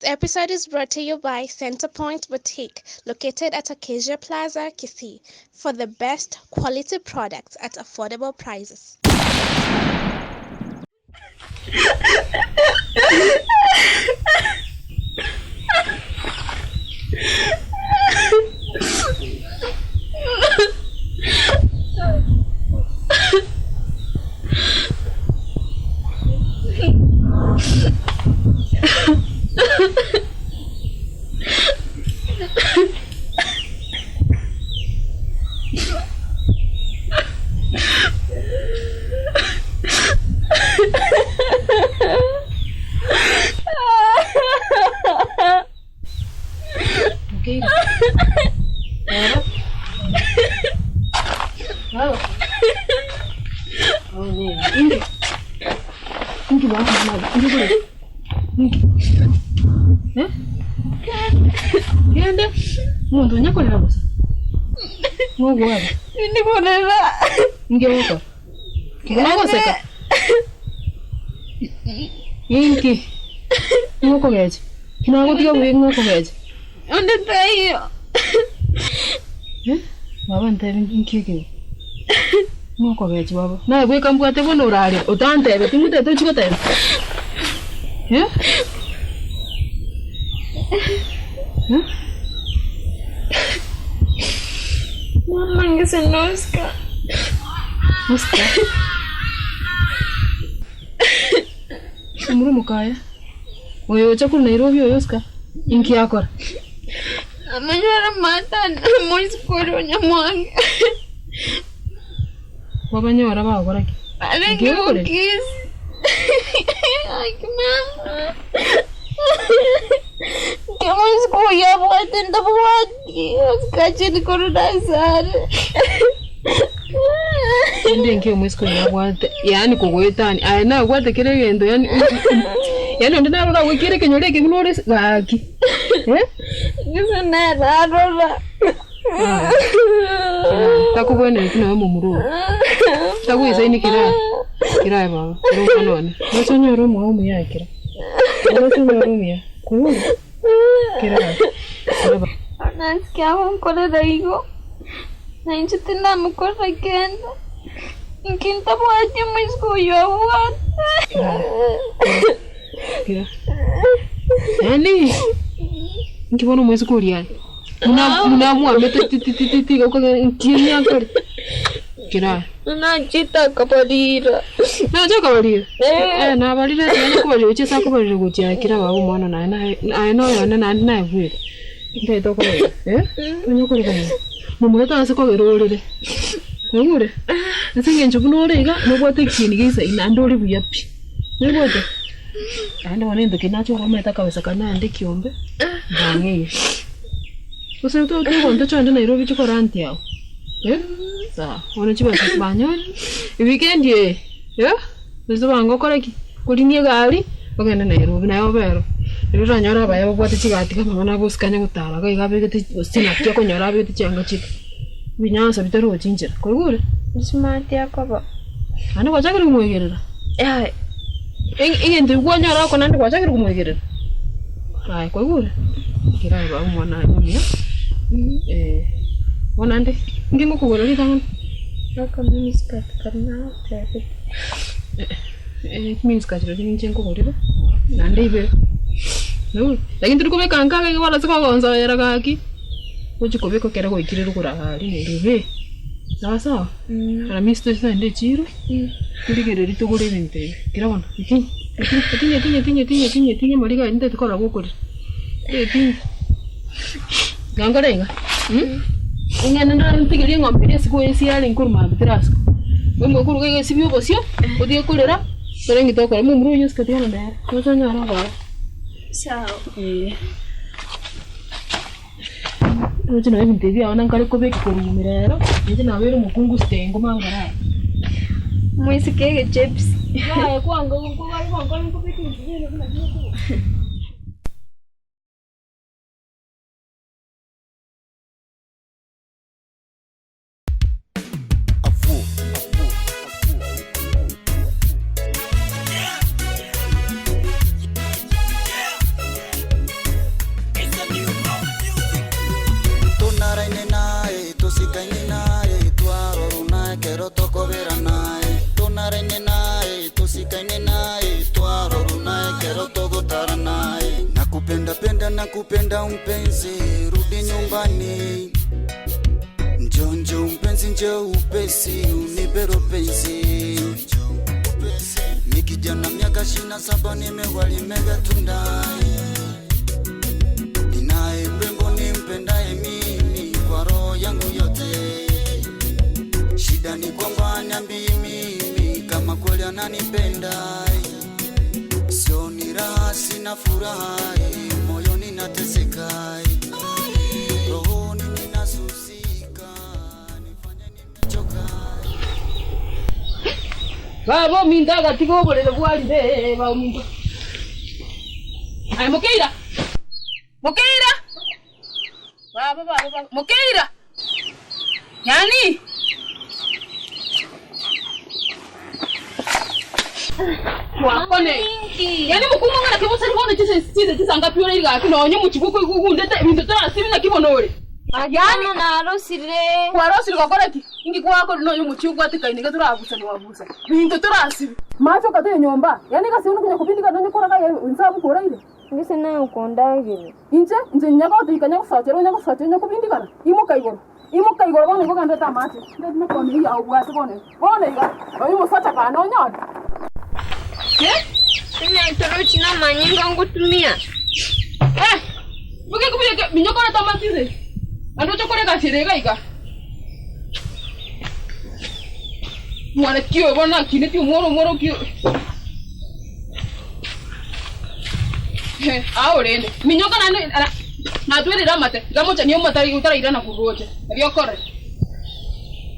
The episode is brought to you by Centerpoint Boutique, located at Acacia Plaza, Kisii, for the best quality products at affordable prices. Na we kan buat apa norari? Utan teh, betul betul tu juga teh. Ya? Mama nggak Oscar. Oscar. Umur muka ya? Oyo cakul Nairobi oyo Oscar. Inki akor. Amanya mata, mau sekolah nyamuang. Wabanya orang apa orang? Ada kis. Ay, mama. Kamu sekolah buat tenda buat. Kacau di korodasar. Ndiye ngiyo mwesikolo bwate yani kugwetani ayina gwate kiregendo yani yani ndina rola wikire kenyoleke kunore gaki ngizana rola takubone kino mu muru takuiza ini kira baba ro none nosonyoro mu mu yakira nosonyoro mu ya kuno kira baba nasikia mkola daigo na inchitina mkola kenda inkinta bwati mwiskuyo wat kira yani nkibono mwiskuli yani muna muamete titi kwa nkinya kare kira unachita kabarira naje kabarira na barira yani kubarira uche sa kubarira gutia kira babo mwana na no yana na bwira ndio to ko tunyo ko kana mumureta asiko gerorere ngure nasinge njukunorega nobwote kini gisa inandori buyapi nibwote ande wanende kinacho rometa kabisa kana ande kiombe bange usen to wonto chande Nairobi chikora anti yao sa wana chiba banyo weekend ye nizo bango koreki kulinie gari bagenda Nairobi nayo bero rero nyora bayo bwote chigati kama na buskanya gutara ga igabegete sina kyo konyora bete cyanga chika binyansa bitaro chinjira kugure smart yakoba ana kwachakira kumwegerera ingende gwanyara ko nandi kwachakira kumwegerera ai kugure kira ba umwana nyumya wonande ngingo kugora litanga akaminiska karna traffic minska jiro ninjengo gorira nande ibe no lakini turikume kankaka ke wala siko gonza era kaki uchikobeko kera ko ikire rukura hari neribe sawa ana misto sende chiro turigere ritugure binte kirabona tinye mariga inde tukora gukuri gangarenga ingana ndara ntigiri ngombe siko esi yali nkuruma bitrasko wemwe kuruga sibyo bosyo odiye kolera serengi tokora mu muru yuska tiana ndara kotanya araba sawa Oje na hivi ndivyo ana ngale ko beki kurumirero nje na wero mukungu stengo mangara mwisikege chips ya kwanga ko bari kwanga ko beki ndivyo na nakupenda mpenzi, rudi nyumbani. Njonjo mpenzi njoo upesi, unibero penzi. Nikijana miaka 27 nimewali mega tundai. Ninaye mrembo nimpendaye mimi kwa roho yangu yote. Shida ni kwamba niambii mimi kama kweli ananipenda. Sio ni raha sina furaha, moyoni nateseka. Rohoni ninasusika, nifanye nimechoka. Babo mindaga tiko bole bwali de ba minda. Ai Mokeira. Mokeira. Baba Mokeira. Yani? Wakone. Yani mukunga ngana kibosa ngone tise ngapi ore iga kinonye mu kibuko ndete bintu tara simina kibonore. Yani na arosire. Kwa arosire gokoreki. Ingi kwako nonye mu kibuko atikaine gaturabusa ni wabusa. Bintu turasibi. Macho kate nyomba. Yani kasi unukunya kubindika nonye koraga insabu koraire. Ngise na ukondagire. Inje nyago tikanya kusachero nyago sachero kubindika. Imuka igoro bone ko kandeta mate. Ndetme ko ni ya ubwase bone. Bone iga. Oyi musacha kana onyoda. Sina itorochi na manyinga ngutumia. Buke kubike minyoko na tamatize. Ando chokore ka chirega iga. Mwana kio bana kineti moro kio. Aurende. Minyoko na twere ramate. Gamocha niyo matari utara irana kuroche. Ndio kore.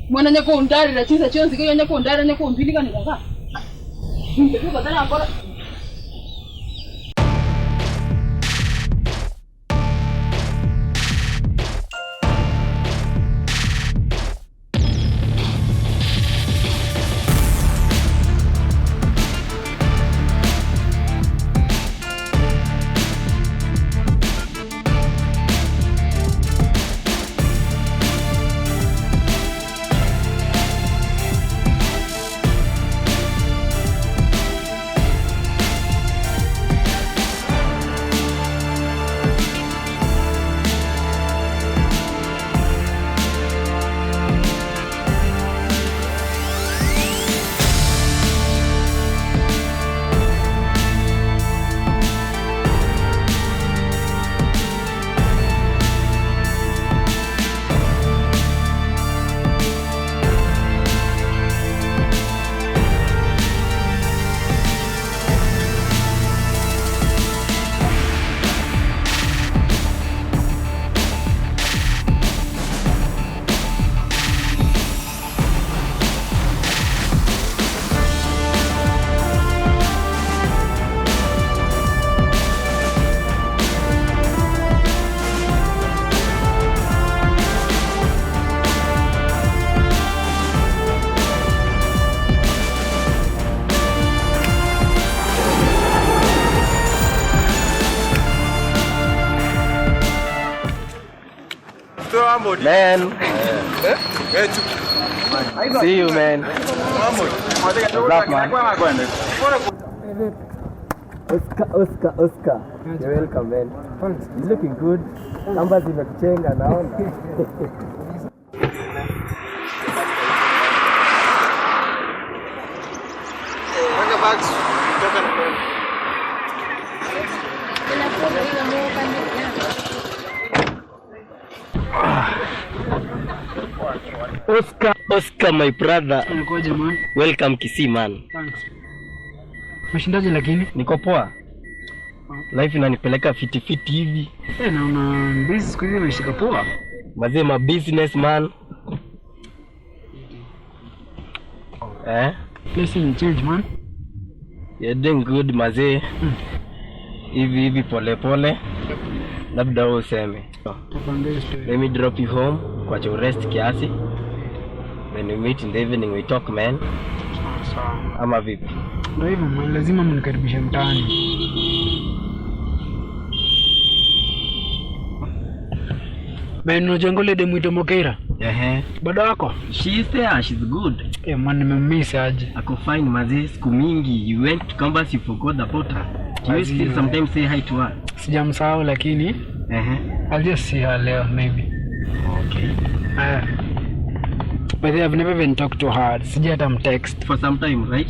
Mwana nyako ndari la chisa chonzi kiyo nyako ndari nyako mbilika ni kanga. Ndio badala akora. Man. See you, man. Rough, man. Oscar. You're welcome, man. You're looking good. Numbers imekuchenga naona. Wanga bags. Oscar, my brother. Ulikoje man? Welcome Kisii, man. Thanks. Mashindaje lakini? Niko poa. Life inanipeleka fiti hivi. Na una business siku hizi umeshika poa. Mazee ma business man. Blessing change man. You're doing good mazee. Hivi pole. Labda useme. Let me drop you home kwa rest kiasi. When we meet in the evening we talk, man. Sawa. Ama vipi? Ndio hivyo man, lazima mnikaribishe mtaani. Beno jangole de mwito Mokeira. Bado wako? She's there, she's good. Man nimemiss aje. Ako fine mazee, siku mingi. You went to campus, you forgot about her. Do you still sometimes say hi to her? Sijamsahau lakini I'll just see her leo maybe. Okay. But I've never even talked to her. Sija hata text For some time, right?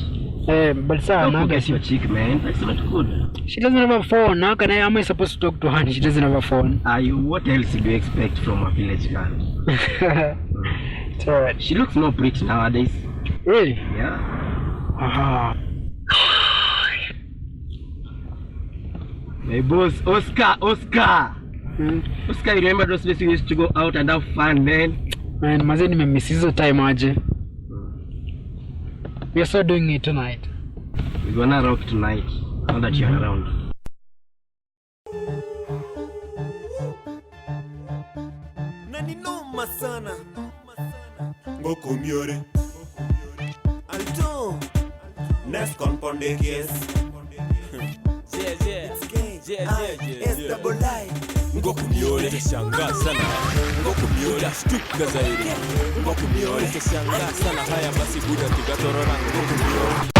But sir, don't forget your chick, man. That's not good. She doesn't have a phone. How can I? Am I supposed to talk to her? She doesn't have a phone. What else do you expect from a village girl? It's alright. She looks no pretty nowadays. Really? Yeah. My boss, Oscar. Oscar, you remember those days we used to go out and have fun, man? Man, maze nimemiss hizo time aje. We are so doing it tonight. We're gonna rock tonight, now that you're around. Nani noma sana. Ngoko miore. Alto. Next compound case. Ngoko miore teshangaa sana. Ngoko miore shtuka zaidi. Ngoko miore teshangaa sana. Haya basi buda tugatorora ngoko miore.